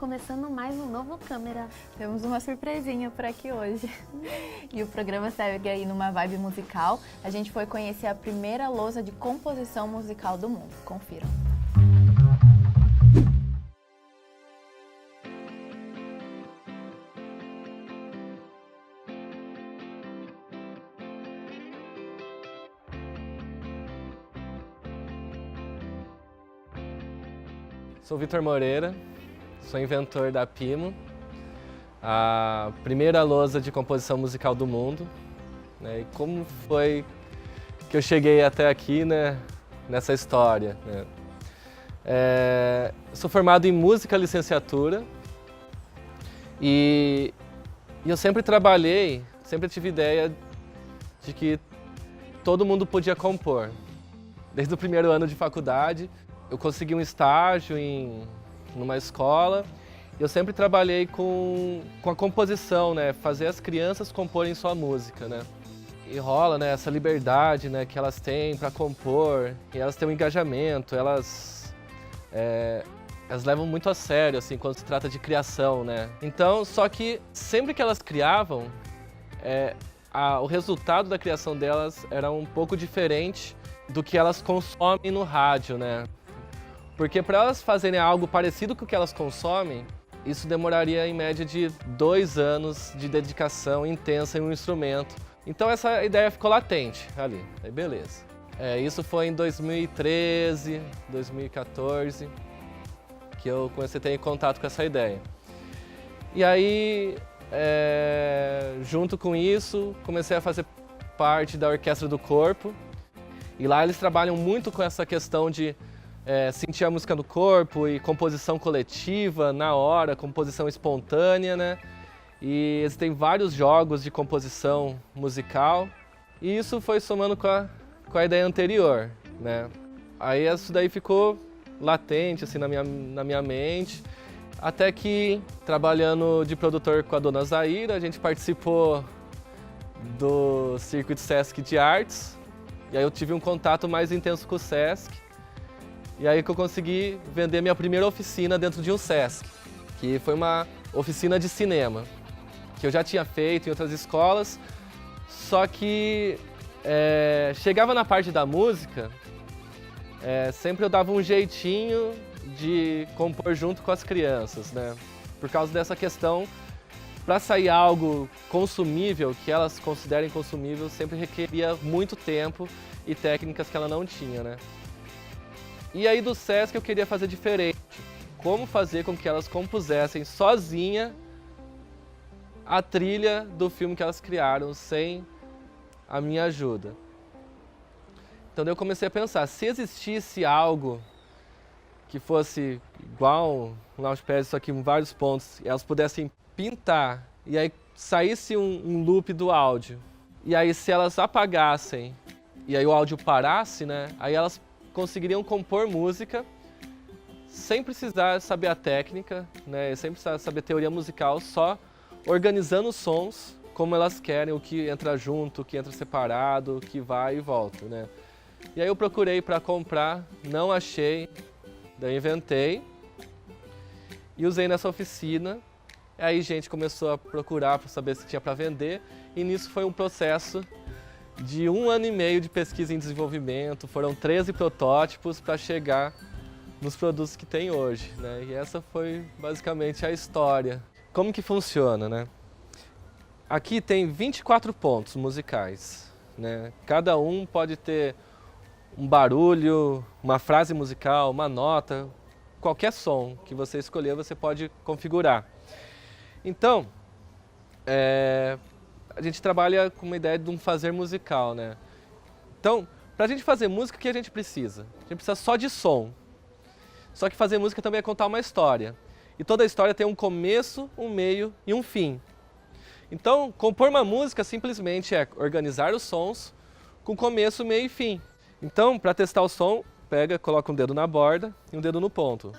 começando mais um novo Câmera. Temos uma surpresinha por aqui hoje. E o programa segue aí numa vibe musical. A gente foi conhecer a primeira lousa de composição musical do mundo. Confiram. Sou Vitor Moreira, sou inventor da Pimo, a primeira lousa de composição musical do mundo. E como foi que eu cheguei até aqui, né, nessa história? Sou formado em música licenciatura e eu sempre trabalhei, sempre tive ideia de que todo mundo podia compor. Desde o primeiro ano de faculdade, eu consegui um estágio numa escola e eu sempre trabalhei com a composição, né? Fazer as crianças comporem sua música, né? E rola, né, essa liberdade, né, que elas têm para compor, e elas têm um engajamento, elas levam muito a sério, assim, quando se trata de criação, né? Então, só que sempre que elas criavam, o resultado da criação delas era um pouco diferente do que elas consomem no rádio, né? Porque para elas fazerem algo parecido com o que elas consomem, isso demoraria em média de 2 anos de dedicação intensa em um instrumento. Então essa ideia ficou latente ali, aí beleza. Isso foi em 2013, 2014, que eu comecei a ter contato com essa ideia. E aí, junto com isso, comecei a fazer parte da Orquestra do Corpo. E lá eles trabalham muito com essa questão de sentir a música no corpo e composição coletiva, na hora, composição espontânea, né? E existem vários jogos de composição musical. E isso foi somando com a ideia anterior, né? Aí isso daí ficou latente, assim, na minha mente. Até que, trabalhando de produtor com a dona Zaira, a gente participou do Circuito Sesc de Artes. E aí eu tive um contato mais intenso com o Sesc. E aí que eu consegui vender minha primeira oficina dentro de um Sesc, que foi uma oficina de cinema, que eu já tinha feito em outras escolas, só que chegava na parte da música, sempre eu dava um jeitinho de compor junto com as crianças, né? Por causa dessa questão, para sair algo consumível, que elas considerem consumível, sempre requeria muito tempo e técnicas que ela não tinha, né? E aí do Sesc eu queria fazer diferente. Como fazer com que elas compusessem sozinha a trilha do filme que elas criaram, sem a minha ajuda. Então daí eu comecei a pensar, se existisse algo que fosse igual um Launchpad, só que em vários pontos, e elas pudessem pintar, e aí saísse um loop do áudio, e aí se elas apagassem, e aí o áudio parasse, né, aí elas conseguiriam compor música sem precisar saber a técnica, né, sem precisar saber teoria musical, só organizando os sons como elas querem, o que entra junto, o que entra separado, o que vai e volta, né. E aí eu procurei para comprar, não achei, daí inventei e usei nessa oficina. Aí gente começou a procurar para saber se tinha para vender, e nisso foi um processo de 1 ano e meio de pesquisa em desenvolvimento. Foram 13 protótipos para chegar nos produtos que tem hoje, né? E essa foi basicamente a história. Como que funciona, né? Aqui tem 24 pontos musicais, né? Cada um pode ter um barulho, uma frase musical, uma nota, qualquer som que você escolher você pode configurar. Então, a gente trabalha com uma ideia de um fazer musical, né? Então, para a gente fazer música, o que a gente precisa? A gente precisa só de som. Só que fazer música também é contar uma história. E toda história tem um começo, um meio e um fim. Então, compor uma música simplesmente é organizar os sons com começo, meio e fim. Então, para testar o som, coloca um dedo na borda e um dedo no ponto.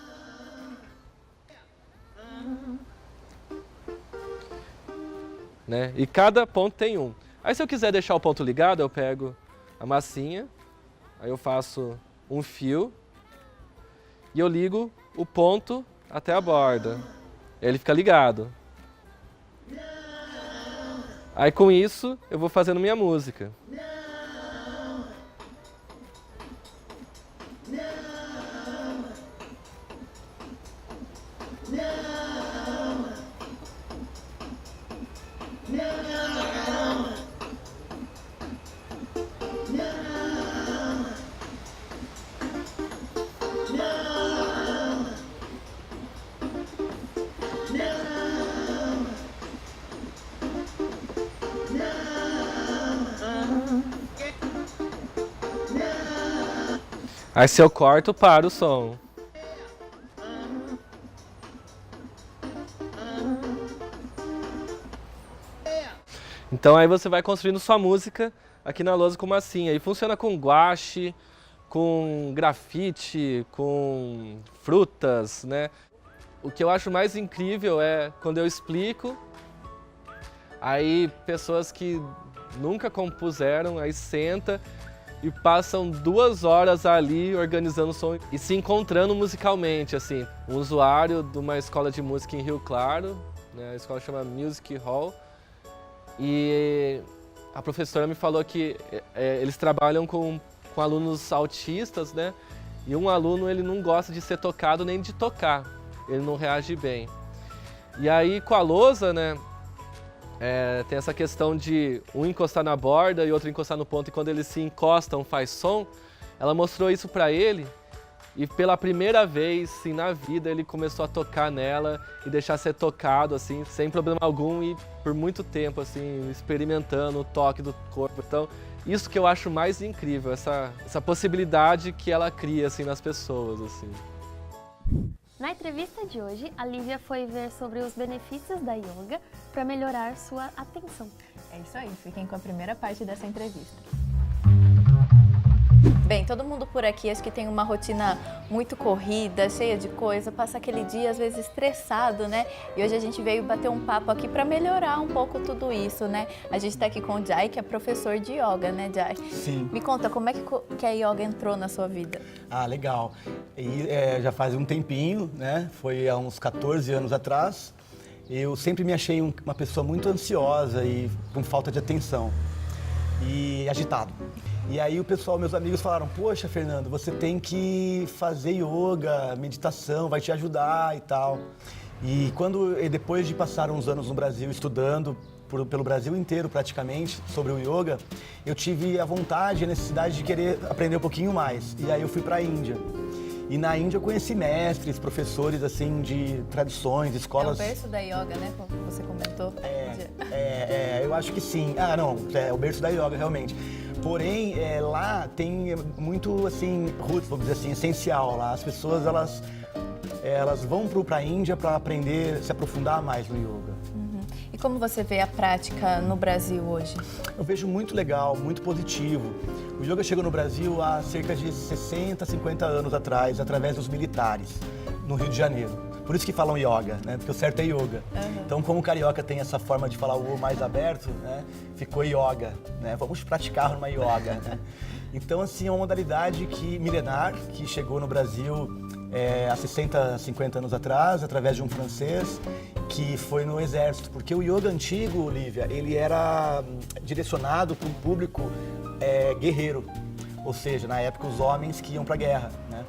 Né? E cada ponto tem um. Aí se eu quiser deixar o ponto ligado, eu pego a massinha, aí eu faço um fio e eu ligo o ponto até a borda. Ele fica ligado. Aí com isso, eu vou fazendo minha música. Aí se eu corto, para o som. Então aí você vai construindo sua música aqui na lousa como assim. Aí funciona com guache, com grafite, com frutas, né? O que eu acho mais incrível é quando eu explico, aí pessoas que nunca compuseram, aí senta e passam 2 horas ali organizando o som e se encontrando musicalmente, assim. Um usuário de uma escola de música em Rio Claro, né? A escola chama Music Hall, e a professora me falou que eles trabalham com alunos autistas, né? E um aluno, ele não gosta de ser tocado nem de tocar, ele não reage bem. E aí com a lousa, né? Tem essa questão de um encostar na borda e outro encostar no ponto, e quando eles se encostam faz som. Ela mostrou isso para ele e pela primeira vez assim, na vida ele começou a tocar nela e deixar ser tocado assim, sem problema algum e por muito tempo assim, experimentando o toque do corpo. Então isso que eu acho mais incrível, essa possibilidade que ela cria assim, nas pessoas. Assim. Na entrevista de hoje, a Lívia foi ver sobre os benefícios da yoga para melhorar sua atenção. É isso aí, fiquem com a primeira parte dessa entrevista. Bem, todo mundo por aqui acho que tem uma rotina muito corrida, cheia de coisa, passa aquele dia às vezes estressado, né? E hoje a gente veio bater um papo aqui para melhorar um pouco tudo isso, né? A gente está aqui com o Jai, que é professor de yoga, né, Jai? Sim. Me conta, como é que a yoga entrou na sua vida? Ah, legal. E, já faz um tempinho, né? Foi há uns 14 anos atrás. Eu sempre me achei uma pessoa muito ansiosa e com falta de atenção e agitado. E aí o pessoal, meus amigos falaram, poxa, Fernando, você tem que fazer yoga, meditação, vai te ajudar e tal. E depois de passar uns anos no Brasil estudando, pelo Brasil inteiro praticamente, sobre o yoga, eu tive a vontade e a necessidade de querer aprender um pouquinho mais. E aí eu fui para a Índia. E na Índia eu conheci mestres, professores assim de tradições, escolas... É o berço da yoga, né, como você comentou. Eu acho que sim. Ah, não, é o berço da yoga, realmente. Porém, lá tem muito, assim, roots, vamos dizer assim, essencial. Lá as pessoas, elas vão para a Índia para aprender, se aprofundar mais no yoga. Uhum. E como você vê a prática no Brasil hoje? Eu vejo muito legal, muito positivo. O yoga chegou no Brasil há cerca de 60, 50 anos atrás, através dos militares, no Rio de Janeiro. Por isso que falam yoga, né? Porque o certo é yoga. Uhum. Então, como o carioca tem essa forma de falar o O mais aberto, né? Ficou yoga, né? Vamos praticar uma yoga, né? Então, assim, é uma modalidade milenar, que chegou no Brasil há 60, 50 anos atrás, através de um francês, que foi no exército. Porque o yoga antigo, Lívia, ele era direcionado para um público guerreiro. Ou seja, na época, os homens que iam para a guerra, né?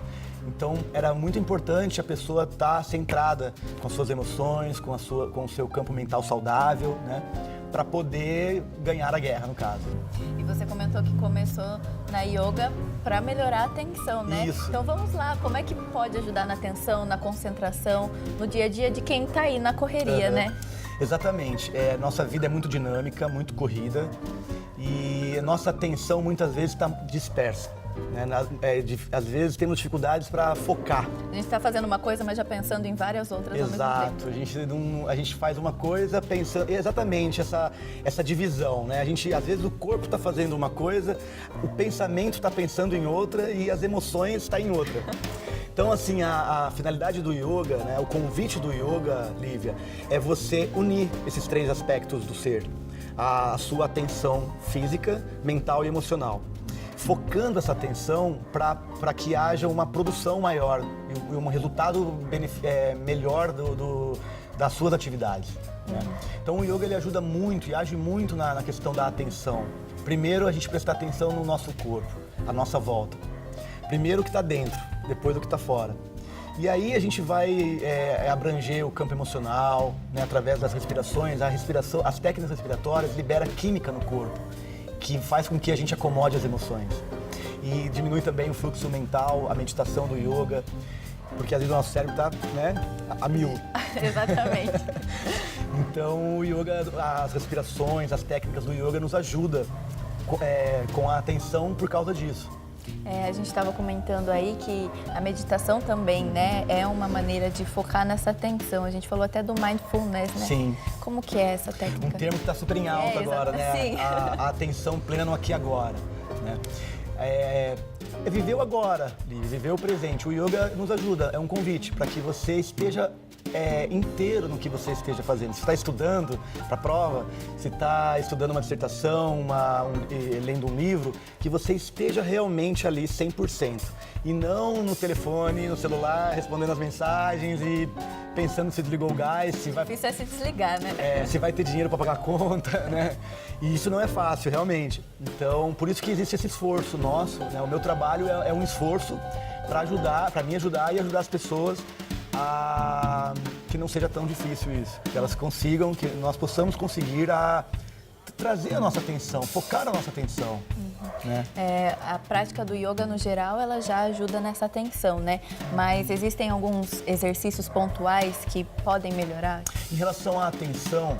Então, era muito importante a pessoa estar centrada com as suas emoções, com o seu campo mental saudável, né? Para poder ganhar a guerra, no caso. E você comentou que começou na yoga para melhorar a atenção, né? Isso. Então vamos lá, como é que pode ajudar na atenção, na concentração, no dia a dia de quem está aí na correria, né? Exatamente. Nossa vida é muito dinâmica, muito corrida e nossa atenção muitas vezes está dispersa. Né? Às vezes temos dificuldades para focar. A gente está fazendo uma coisa, mas já pensando em várias outras ao mesmo tempo. A gente faz uma coisa pensando... Exatamente, essa divisão, né? Às vezes o corpo está fazendo uma coisa, o pensamento está pensando em outra e as emoções estão em outra. Então, assim, a finalidade do yoga, né? O convite do yoga, Lívia, é você unir esses 3 aspectos do ser. A sua atenção física, mental e emocional. Focando essa atenção para que haja uma produção maior e um resultado melhor das suas atividades. Né? Então o yoga ele ajuda muito e age muito na questão da atenção. Primeiro a gente prestar atenção no nosso corpo, à nossa volta. Primeiro o que está dentro, depois o que está fora. E aí a gente vai abranger o campo emocional, né, através das respirações. A respiração, as técnicas respiratórias liberam química no corpo, que faz com que a gente acomode as emoções. E diminui também o fluxo mental, a meditação do yoga, porque às vezes o nosso cérebro está, né, a mil. Exatamente. Então o yoga, as respirações, as técnicas do yoga nos ajudam com a atenção por causa disso. A gente estava comentando aí que a meditação também, né, é uma maneira de focar nessa atenção. A gente falou até do mindfulness, né? Sim. Como que é essa técnica? Um termo que está super em alta agora, né? Sim. A atenção plena no aqui e agora, né? É viver o agora, viver o presente. O yoga nos ajuda, é um convite para que você esteja inteiro no que você esteja fazendo. Se está estudando para a prova, se está estudando uma dissertação, lendo um livro, que você esteja realmente ali 100%. E não no telefone, no celular, respondendo as mensagens e pensando se desligou o gás, se vai... Difícil é se desligar, né? Se vai ter dinheiro para pagar a conta, né? E isso não é fácil, realmente. Então, por isso que existe esse esforço nosso, né? O meu trabalho é um esforço para me ajudar e ajudar as pessoas a que não seja tão difícil isso. Que elas consigam, que nós possamos conseguir trazer a nossa atenção, focar a nossa atenção. Né? A prática do yoga, no geral, ela já ajuda nessa atenção, né? Mas existem alguns exercícios pontuais que podem melhorar? Em relação à atenção,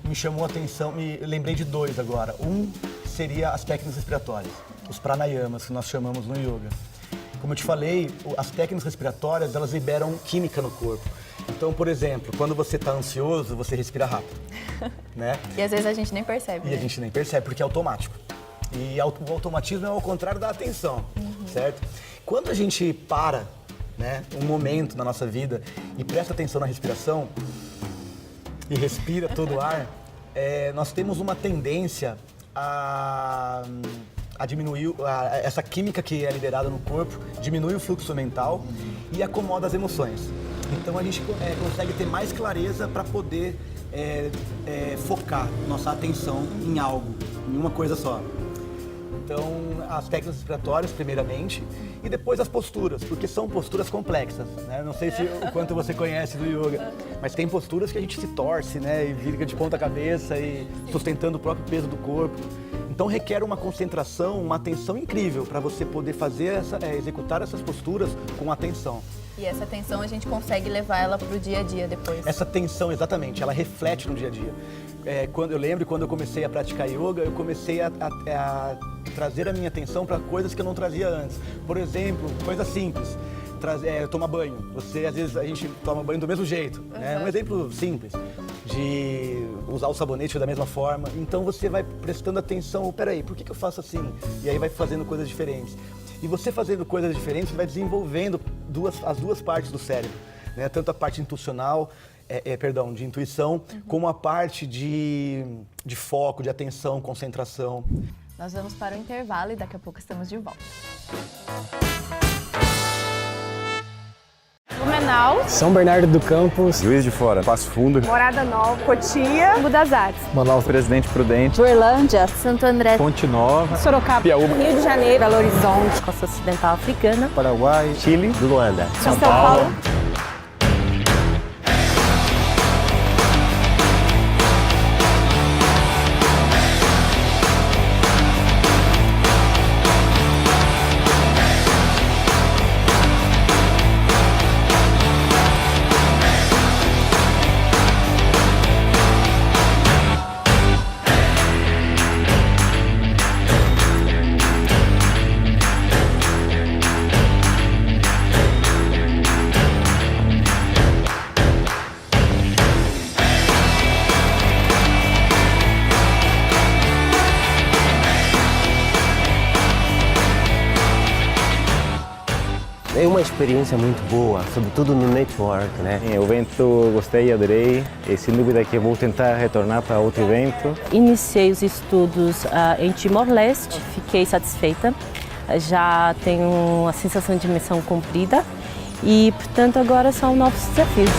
me chamou a atenção, me lembrei de dois agora. Um seria as técnicas respiratórias, os pranayamas, que nós chamamos no yoga. Como eu te falei, as técnicas respiratórias, elas liberam química no corpo. Então, por exemplo, quando você está ansioso, você respira rápido, né? E às vezes a gente nem percebe. A gente nem percebe, porque é automático. E o automatismo é ao contrário da atenção, certo? Quando a gente para, né, um momento na nossa vida e presta atenção na respiração e respira todo o ar, nós temos uma tendência a diminuir essa química que é liberada no corpo, diminui o fluxo mental e acomoda as emoções. Então a gente consegue ter mais clareza para poder focar nossa atenção em algo, em uma coisa só. Então, as técnicas respiratórias, primeiramente, e depois as posturas, porque são posturas complexas, né? Não sei o quanto você conhece do yoga, mas tem posturas que a gente se torce, né? E fica de ponta cabeça e sustentando o próprio peso do corpo. Então, requer uma concentração, uma atenção incrível para você poder fazer executar essas posturas com atenção. E essa atenção a gente consegue levar ela para o dia a dia depois. Essa atenção, exatamente, ela reflete no dia a dia. Eu lembro quando eu comecei a praticar yoga, eu comecei a trazer a minha atenção para coisas que eu não trazia antes. Por exemplo, coisa simples, tomar banho. Às vezes a gente toma banho do mesmo jeito, né? Um exemplo simples, de usar o sabonete da mesma forma. Então você vai prestando atenção, peraí, por que eu faço assim? E aí vai fazendo coisas diferentes. E você fazendo coisas diferentes, vai desenvolvendo as duas partes do cérebro, né? Tanto a parte intuicional, de intuição, como a parte de foco, de atenção, concentração. Nós vamos para o intervalo e daqui a pouco estamos de volta. Blumenau, São Bernardo do Campo, Juiz de Fora, Passo Fundo, Morada Nova, Cotia, Campo das Artes, Manaus, Presidente Prudente, Uberlândia, Santo André, Ponte Nova, Sorocaba, Piauí, Rio de Janeiro, Belo Horizonte, Costa Ocidental Africana, Paraguai, Chile, Luanda, São Paulo. É uma experiência muito boa, sobretudo no network, né? O evento gostei, adorei e sem dúvida que vou tentar retornar para outro evento. Iniciei os estudos em Timor-Leste, fiquei satisfeita, já tenho a sensação de missão cumprida e, portanto, agora são novos desafios.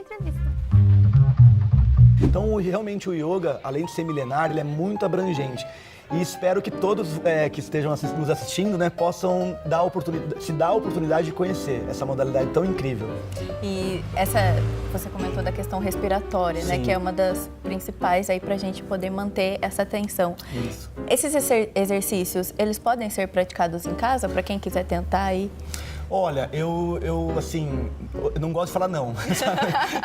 entrevista. Então, realmente, o yoga, além de ser milenar, ele é muito abrangente. E espero que todos que estejam nos assistindo, né, possam se dar a oportunidade de conhecer essa modalidade tão incrível. E você comentou da questão respiratória, né, que é uma das principais aí pra gente poder manter essa atenção. Isso. Esses exercícios, eles podem ser praticados em casa para quem quiser tentar aí? Olha, eu não gosto de falar não, sabe?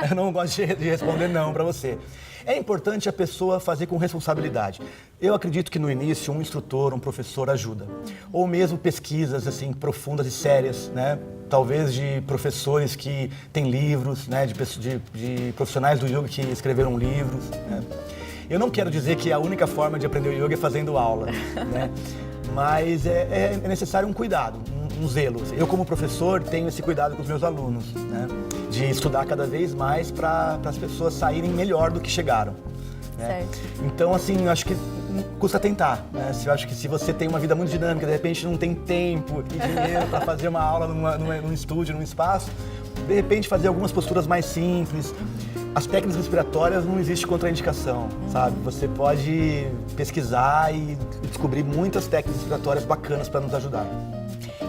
Eu não gosto de responder não para você. É importante a pessoa fazer com responsabilidade. Eu acredito que no início um instrutor, um professor ajuda. Ou mesmo pesquisas assim profundas e sérias, né? Talvez de professores que têm livros, né? De profissionais do yoga que escreveram livros, né? Eu não quero dizer que a única forma de aprender o yoga é fazendo aula, né? Mas é necessário um cuidado, um zelo. Eu, como professor, tenho esse cuidado com os meus alunos, né? De estudar cada vez mais para as pessoas saírem melhor do que chegaram, né? Certo. Então, assim, eu acho que custa tentar, né? Eu acho que se você tem uma vida muito dinâmica, de repente não tem tempo e dinheiro para fazer uma aula num estúdio, num espaço, de repente fazer algumas posturas mais simples. As técnicas respiratórias não existe contraindicação, sabe? Você pode pesquisar e descobrir muitas técnicas respiratórias bacanas para nos ajudar.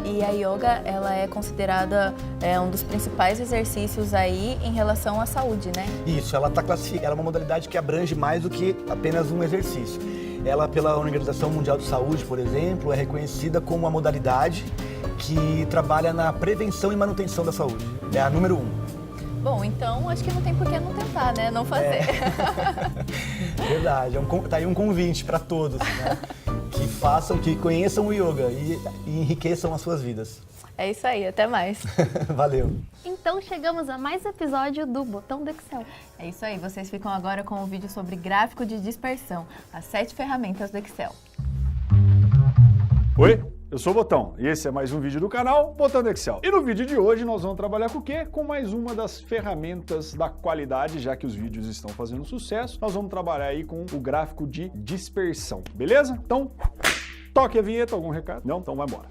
E a yoga, ela é considerada um dos principais exercícios aí em relação à saúde, né? Isso, ela está classificada, ela é uma modalidade que abrange mais do que apenas um exercício. Ela, pela Organização Mundial de Saúde, por exemplo, é reconhecida como uma modalidade que trabalha na prevenção e manutenção da saúde. É a número 1. Bom, então acho que não tem por que não tentar, né? Não fazer. Verdade, tá aí um convite para todos, né? Que conheçam o yoga e enriqueçam as suas vidas. É isso aí, até mais. Valeu. Então chegamos a mais um episódio do Botão do Excel. É isso aí, vocês ficam agora com o vídeo sobre gráfico de dispersão, as 7 ferramentas do Excel. Oi, eu sou o Botão e esse é mais um vídeo do canal Botão do Excel. E no vídeo de hoje nós vamos trabalhar com o quê? Com mais uma das ferramentas da qualidade, já que os vídeos estão fazendo sucesso, nós vamos trabalhar aí com o gráfico de dispersão, beleza? Então, toque a vinheta, algum recado? Não? Então vai embora.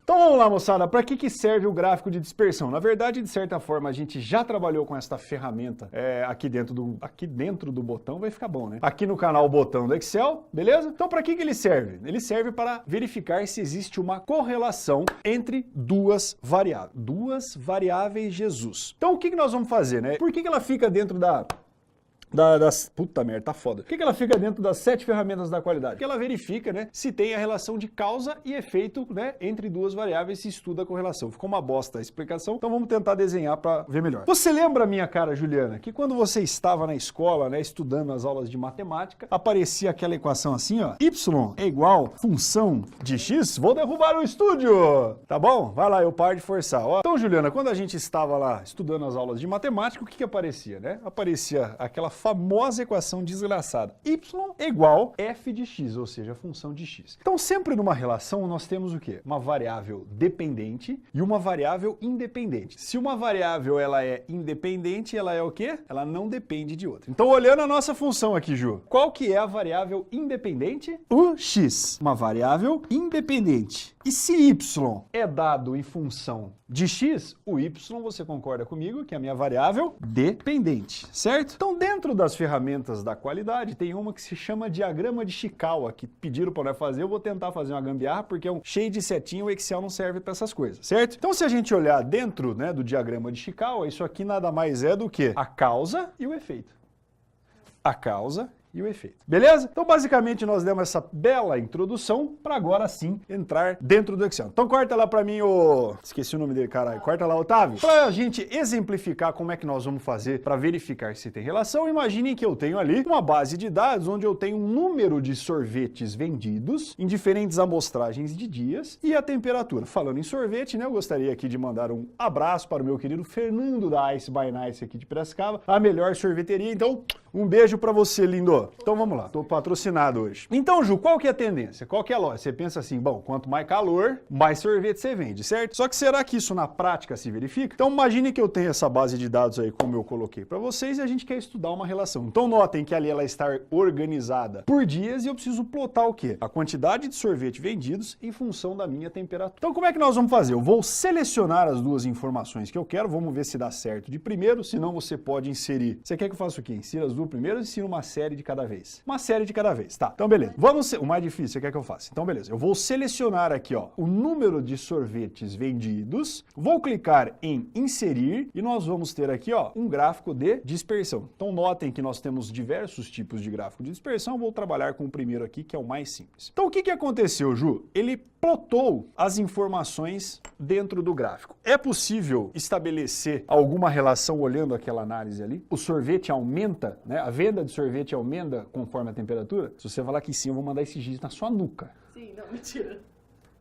Então vamos lá, moçada, para que serve o gráfico de dispersão? Na verdade, de certa forma, a gente já trabalhou com esta ferramenta aqui dentro do botão, vai ficar bom, né? Aqui no canal Botão do Excel, beleza? Então para que ele serve? Ele serve para verificar se existe uma correlação entre duas variáveis Jesus. Então o que nós vamos fazer, né? Por que ela fica dentro puta merda, tá foda. Por que ela fica dentro das 7 ferramentas da qualidade? Porque ela verifica, né, se tem a relação de causa e efeito, né, entre duas variáveis, se estuda a correlação. Ficou uma bosta a explicação, então vamos tentar desenhar para ver melhor. Você lembra, minha cara Juliana, que quando você estava na escola, né, estudando as aulas de matemática, aparecia aquela equação assim, ó, y é igual função de x? Vou derrubar o estúdio! Tá bom? Vai lá, eu paro de forçar. Ó. Então, Juliana, quando a gente estava lá estudando as aulas de matemática, o que aparecia, né? Aparecia aquela famosa equação desgraçada. Y é igual f de x, ou seja, a função de x. Então, sempre numa relação, nós temos o quê? Uma variável dependente e uma variável independente. Se uma variável ela é independente, ela é o quê? Ela não depende de outra. Então, olhando a nossa função aqui, Ju, qual que é a variável independente? O x, uma variável independente. E se y é dado em função de x, o y, você concorda comigo, que é a minha variável dependente, certo? Então, dentro das ferramentas da qualidade, tem uma que se chama diagrama de Chikawa, que pediram para nós fazer, eu vou tentar fazer uma gambiarra, porque é um cheio de setinha, o Excel não serve para essas coisas, certo? Então, se a gente olhar dentro, né, do diagrama de Chikawa, isso aqui nada mais é do que a causa e o efeito. A causa e o efeito. Beleza? Então, basicamente, nós demos essa bela introdução para agora sim entrar dentro do Excel. Então, corta lá para mim o... Esqueci o nome dele, caralho. Corta lá, Otávio. Para a gente exemplificar como é que nós vamos fazer para verificar se tem relação, imaginem que eu tenho ali uma base de dados onde eu tenho um número de sorvetes vendidos em diferentes amostragens de dias e a temperatura. Falando em sorvete, né, eu gostaria aqui de mandar um abraço para o meu querido Fernando da Ice by Nice aqui de Piracicaba, a melhor sorveteria. Então, Um beijo pra você, lindo. Então vamos lá, tô patrocinado hoje. Então, Ju, qual que é a tendência? Qual que é a lógica? Você pensa assim, bom, quanto mais calor, mais sorvete você vende, certo? Só que será que isso na prática se verifica? Então imagine que eu tenho essa base de dados aí, como eu coloquei pra vocês, e a gente quer estudar uma relação. Então notem que ali ela está organizada por dias e eu preciso plotar o quê? A quantidade de sorvete vendidos em função da minha temperatura. Então como é que nós vamos fazer? Eu vou selecionar as duas informações que eu quero, vamos ver se dá certo de primeiro, senão você pode inserir. Você quer que eu faça o quê? Insira as duas primeiras e insira uma série de cada vez. Uma série de cada vez, tá? Então beleza. O mais difícil, você quer que eu faça? Então beleza. Eu vou selecionar aqui, ó, o número de sorvetes vendidos, vou clicar em inserir e nós vamos ter aqui, ó, um gráfico de dispersão. Então notem que nós temos diversos tipos de gráfico de dispersão, eu vou trabalhar com o primeiro aqui, que é o mais simples. Então o que aconteceu, Ju? Ele plotou as informações dentro do gráfico. É possível estabelecer alguma relação olhando aquela análise ali? O sorvete aumenta, né? A venda de sorvete aumenta conforme a temperatura? Se você falar que sim, eu vou mandar esse giz na sua nuca. Sim, não, mentira.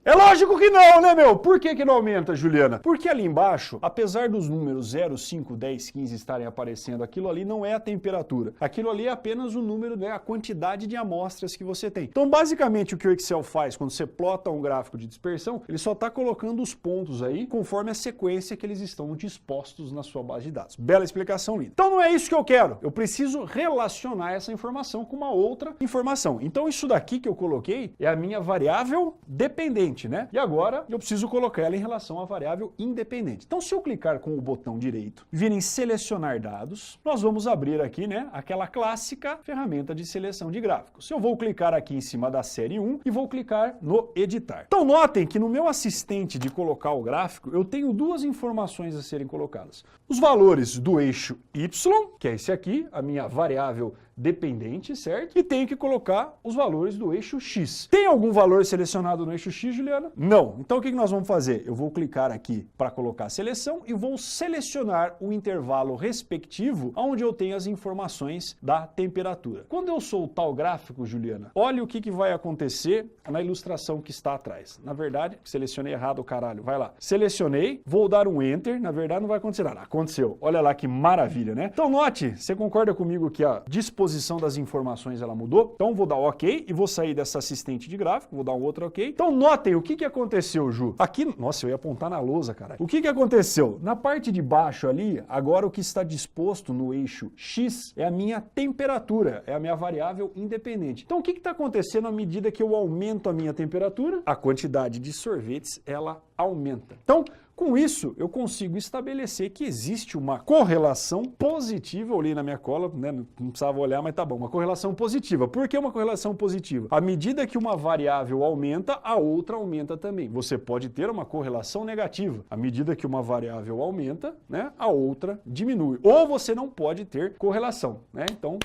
É lógico que não, né, meu? Por que não aumenta, Juliana? Porque ali embaixo, apesar dos números 0, 5, 10, 15 estarem aparecendo, aquilo ali não é a temperatura. Aquilo ali é apenas o número, né, a quantidade de amostras que você tem. Então, basicamente, o que o Excel faz quando você plota um gráfico de dispersão, ele só está colocando os pontos aí conforme a sequência que eles estão dispostos na sua base de dados. Bela explicação, linda. Então, não é isso que eu quero. Eu preciso relacionar essa informação com uma outra informação. Então, isso daqui que eu coloquei é a minha variável dependente. Né? E agora eu preciso colocar ela em relação à variável independente. Então, se eu clicar com o botão direito e vir em selecionar dados, nós vamos abrir aqui, né, aquela clássica ferramenta de seleção de gráficos. Eu vou clicar aqui em cima da série 1 e vou clicar no editar. Então, notem que no meu assistente de colocar o gráfico, eu tenho duas informações a serem colocadas. Os valores do eixo Y, que é esse aqui, a minha variável dependente, certo? E tenho que colocar os valores do eixo X. Tem algum valor selecionado no eixo X, Juliana? Não. Então o que nós vamos fazer? Eu vou clicar aqui para colocar a seleção e vou selecionar o intervalo respectivo onde eu tenho as informações da temperatura. Quando eu soltar o gráfico, Juliana, olha o que vai acontecer na ilustração que está atrás. Na verdade, selecionei errado, caralho. Vai lá. Selecionei, vou dar um Enter. Na verdade, não vai acontecer nada. Aconteceu. Olha lá que maravilha, né? Então note, você concorda comigo que a disposição das informações ela mudou? Então vou dar OK e vou sair dessa assistente de gráfico, vou dar um outro OK. Então notem o que aconteceu, Ju. Aqui, nossa, eu ia apontar na lousa, cara. O que aconteceu? Na parte de baixo ali, agora o que está disposto no eixo X é a minha temperatura, é a minha variável independente. Então o que está acontecendo à medida que eu aumento a minha temperatura? A quantidade de sorvetes, ela aumenta. Então, com isso, eu consigo estabelecer que existe uma correlação positiva. Eu olhei na minha cola, né? Não precisava olhar, mas tá bom. Uma correlação positiva. Por que uma correlação positiva? À medida que uma variável aumenta, a outra aumenta também. Você pode ter uma correlação negativa. À medida que uma variável aumenta, né? A outra diminui. Ou você não pode ter correlação, né? Então,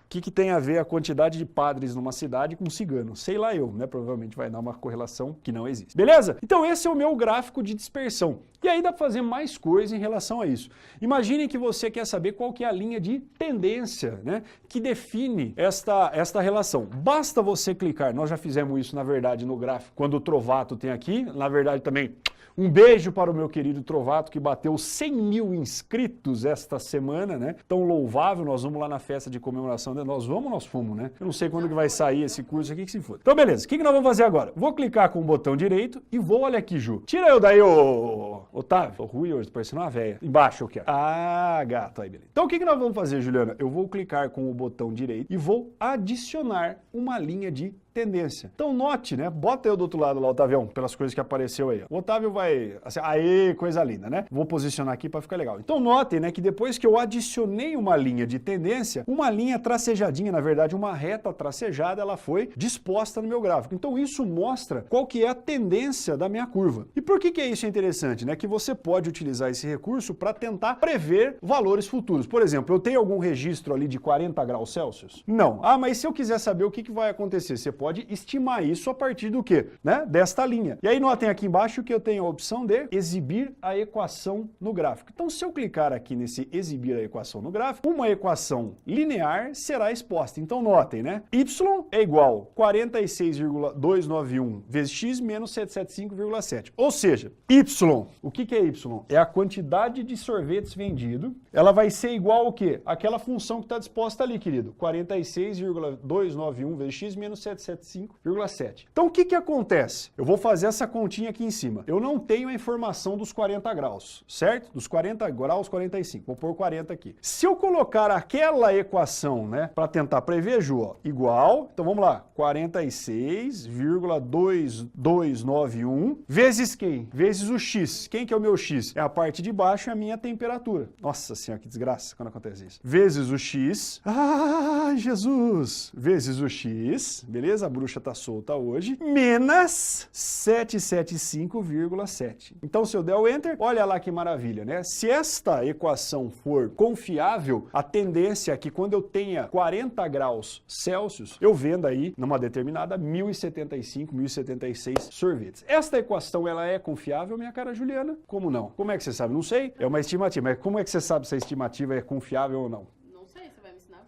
o que tem a ver a quantidade de padres numa cidade com cigano? Sei lá eu, né? Provavelmente vai dar uma correlação que não existe. Beleza? Então esse é o meu gráfico de dispersão. E aí dá para fazer mais coisa em relação a isso. Imagine que você quer saber qual que é a linha de tendência, né? Que define esta relação. Basta você clicar, nós já fizemos isso na verdade no gráfico, quando o Trovato tem aqui, na verdade também. Um beijo para o meu querido Trovato, que bateu 100 mil inscritos esta semana, né? Tão louvável, nós vamos lá na festa de comemoração, né? Nós fomos, né? Eu não sei quando que vai sair esse curso aqui, que se for. Então, beleza, o que nós vamos fazer agora? Vou clicar com o botão direito e vou, olha aqui, Ju. Tira eu daí, ô Otávio. Tô ruim hoje, tô parecendo uma véia. Embaixo eu quero. Ah, gato, aí, beleza. Então, o que nós vamos fazer, Juliana? Eu vou clicar com o botão direito e vou adicionar uma linha de tendência. Então note, né? Bota eu do outro lado lá, Otavião, pelas coisas que apareceu aí. O Otávio vai... Assim, aê, coisa linda, né? Vou posicionar aqui para ficar legal. Então notem, né, que depois que eu adicionei uma linha de tendência, uma linha tracejadinha, na verdade, uma reta tracejada, ela foi disposta no meu gráfico. Então isso mostra qual que é a tendência da minha curva. E por que isso é interessante, né? Que você pode utilizar esse recurso para tentar prever valores futuros. Por exemplo, eu tenho algum registro ali de 40 graus Celsius? Não. Ah, mas se eu quiser saber o que vai acontecer, você pode pode estimar isso a partir do quê? Né? Desta linha. E aí notem aqui embaixo que eu tenho a opção de exibir a equação no gráfico. Então, se eu clicar aqui nesse exibir a equação no gráfico, uma equação linear será exposta. Então, notem, né? Y é igual a 46,291 vezes x menos 775,7. Ou seja, Y, o que é Y? É a quantidade de sorvetes vendido. Ela vai ser igual ao quê? Aquela função que está disposta ali, querido. 46,291 vezes x menos 775,7. Então, o que acontece? Eu vou fazer essa continha aqui em cima. Eu não tenho a informação dos 40 graus, certo? Dos 40 graus, 45. Vou pôr 40 aqui. Se eu colocar aquela equação, né, para tentar prever, Ju, ó, igual, então vamos lá, 46,2291 vezes quem? Vezes o x. Quem que é o meu x? É a parte de baixo, é a minha temperatura. Nossa senhora, que desgraça quando acontece isso. Vezes o x. Ah, Jesus! Vezes o x, beleza? A bruxa tá solta hoje. Menos 775,7. Então, se eu der o Enter, olha lá que maravilha, né? Se esta equação for confiável, a tendência é que quando eu tenha 40 graus Celsius, eu venda aí, numa determinada, 1.075, 1.076 sorvetes. Esta equação, ela é confiável, minha cara Juliana? Como não? Como é que você sabe? Não sei. É uma estimativa. Mas como é que você sabe se a estimativa é confiável ou não?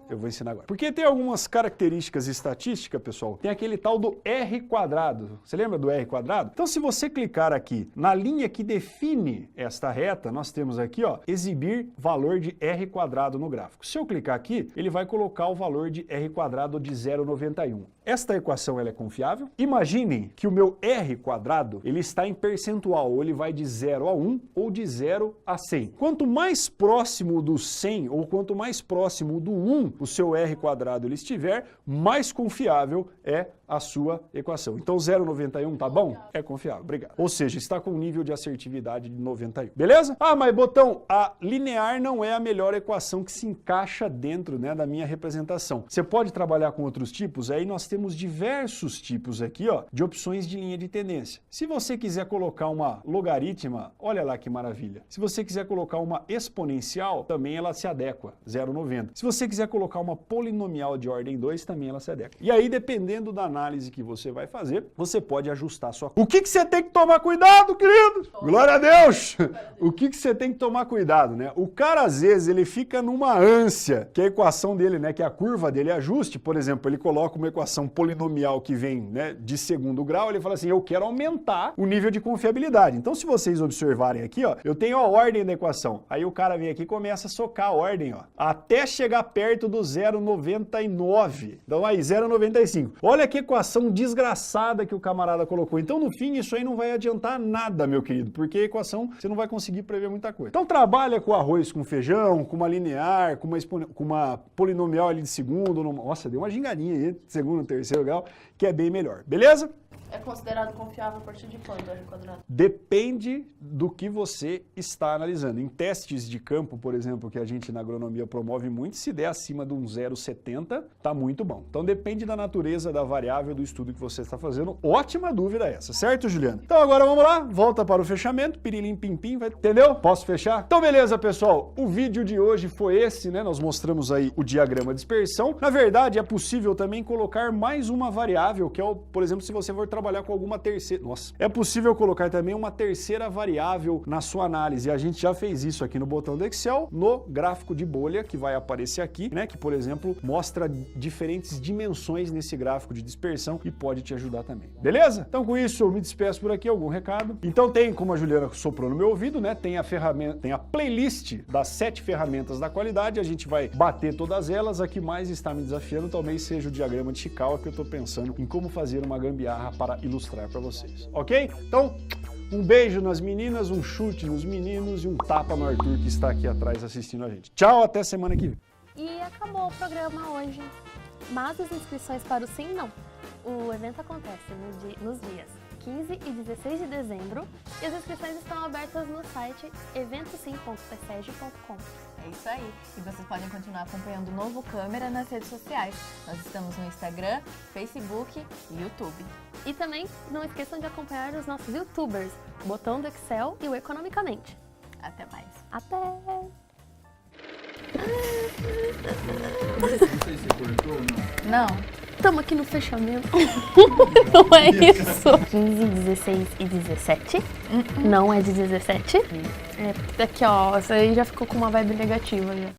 Eu vou ensinar agora. Porque tem algumas características estatísticas, pessoal. Tem aquele tal do R quadrado. Você lembra do R quadrado? Então, se você clicar aqui na linha que define esta reta, nós temos aqui, ó, exibir valor de R quadrado no gráfico. Se eu clicar aqui, ele vai colocar o valor de R quadrado de 0,91. Esta equação ela é confiável. Imaginem que o meu R quadrado, ele está em percentual, ou ele vai de 0 a 1 ou de 0 a 100. Quanto mais próximo do 100 ou quanto mais próximo do 1 o seu R quadrado ele estiver, mais confiável é a sua equação. Então 0,91 tá bom? É confiável, obrigado. Ou seja, está com um nível de assertividade de 91. Beleza? Ah, mas Botão, a linear não é a melhor equação que se encaixa dentro, né, da minha representação. Você pode trabalhar com outros tipos? Aí nós temos diversos tipos aqui, ó, de opções de linha de tendência. Se você quiser colocar uma logaritma, olha lá que maravilha. Se você quiser colocar uma exponencial, também ela se adequa, 0,90. Se você quiser colocar uma polinomial de ordem 2, também ela se adequa. E aí, dependendo da análise que você vai fazer, você pode ajustar a sua... O que você tem que tomar cuidado, querido? Glória a Deus! O que você tem que tomar cuidado, né? O cara, às vezes, ele fica numa ânsia que a equação dele, né, que a curva dele ajuste. Por exemplo, ele coloca uma equação polinomial que vem, né, de segundo grau, ele fala assim, eu quero aumentar o nível de confiabilidade. Então, se vocês observarem aqui, ó, eu tenho a ordem da equação. Aí o cara vem aqui e começa a socar a ordem, ó, até chegar perto do 0,99. Então aí, 0,95. Olha que equação desgraçada que o camarada colocou. Então, no fim, isso aí não vai adiantar nada, meu querido, porque a equação você não vai conseguir prever muita coisa. Então, trabalha com arroz com feijão, com uma linear, com uma polinomial ali de segundo. Nossa, deu uma gingadinha aí, segundo, terceiro grau, que é bem melhor. Beleza? É considerado confiável a partir de quando, R quadrado? Depende do que você está analisando. Em testes de campo, por exemplo, que a gente na agronomia promove muito, se der acima de um 0,70, tá muito bom. Então depende da natureza da variável do estudo que você está fazendo. Ótima dúvida essa, certo, Juliana? Então agora vamos lá, volta para o fechamento, pirilim pim pim, vai... entendeu? Posso fechar? Então beleza, pessoal, o vídeo de hoje foi esse, né? Nós mostramos aí o diagrama de dispersão. Na verdade, é possível também colocar mais uma variável, que é o, por exemplo, se você for trabalhar com alguma terceira... Nossa! É possível colocar também uma terceira variável na sua análise. A gente já fez isso aqui no botão do Excel, no gráfico de bolha, que vai aparecer aqui, né? Que, por exemplo, mostra diferentes dimensões nesse gráfico de dispersão e pode te ajudar também. Beleza? Então, com isso, eu me despeço por aqui. Algum recado? Então, tem, como a Juliana soprou no meu ouvido, né? Tem a ferramenta, tem a playlist das 7 ferramentas da qualidade. A gente vai bater todas elas. A que mais está me desafiando talvez seja o diagrama de Chikawa, que eu estou pensando em como fazer uma gambiarra para ilustrar para vocês, ok? Então, um beijo nas meninas, um chute nos meninos e um tapa no Arthur que está aqui atrás assistindo a gente. Tchau, até semana que vem. E acabou o programa hoje, mas as inscrições para o Sim Não. O evento acontece nos dias 15 e 16 de dezembro e as inscrições estão abertas no site eventosim.pseg.com. É isso aí. E vocês podem continuar acompanhando o Novo Câmera nas redes sociais. Nós estamos no Instagram, Facebook e YouTube. E também não esqueçam de acompanhar os nossos youtubers, o Botão do Excel e o Economicamente. Até mais. Até! Não. Estamos aqui no fechamento. Não é isso. 15, 16 e 17. Não é de 17. É, aqui, ó, essa aí já ficou com uma vibe negativa já.